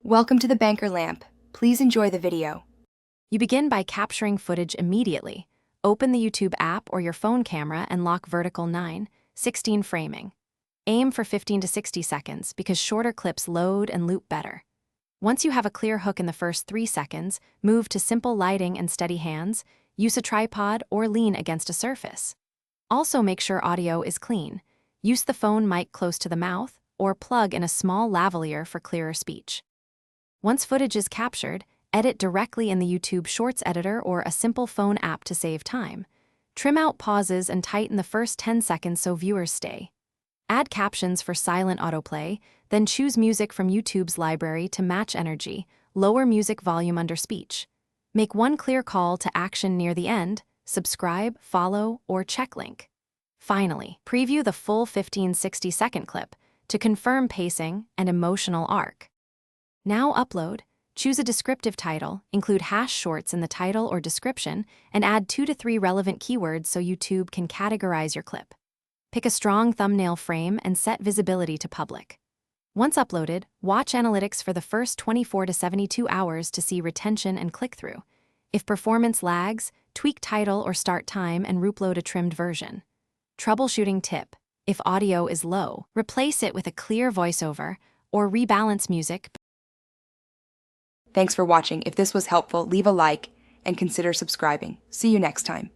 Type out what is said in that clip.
Welcome to the Banker Lamp. Please enjoy the video. You begin by capturing footage immediately. Open the YouTube app or your phone camera and lock vertical 9:16 framing. Aim for 15 to 60 seconds because shorter clips load and loop better. Once you have a clear hook in the first 3 seconds, move to simple lighting and steady hands, use a tripod or lean against a surface. Also make sure audio is clean. Use the phone mic close to the mouth or plug in a small lavalier for clearer speech. Once footage is captured, edit directly in the YouTube Shorts editor or a simple phone app to save time. Trim out pauses and tighten the first 10 seconds so viewers stay. Add captions for silent autoplay, then choose music from YouTube's library to match energy, lower music volume under speech. Make one clear call to action near the end, subscribe, follow, or check link. Finally, preview the full 15-60 second clip to confirm pacing and emotional arc. Now upload, choose a descriptive title, include hash shorts in the title or description, and add 2 to 3 relevant keywords so YouTube can categorize your clip. Pick a strong thumbnail frame and set visibility to public. Once uploaded, watch analytics for the first 24 to 72 hours to see retention and click-through. If performance lags, tweak title or start time and reupload a trimmed version. Troubleshooting tip: if audio is low, replace it with a clear voiceover or rebalance music. Thanks for watching. If this was helpful, leave a like and consider subscribing. See you next time.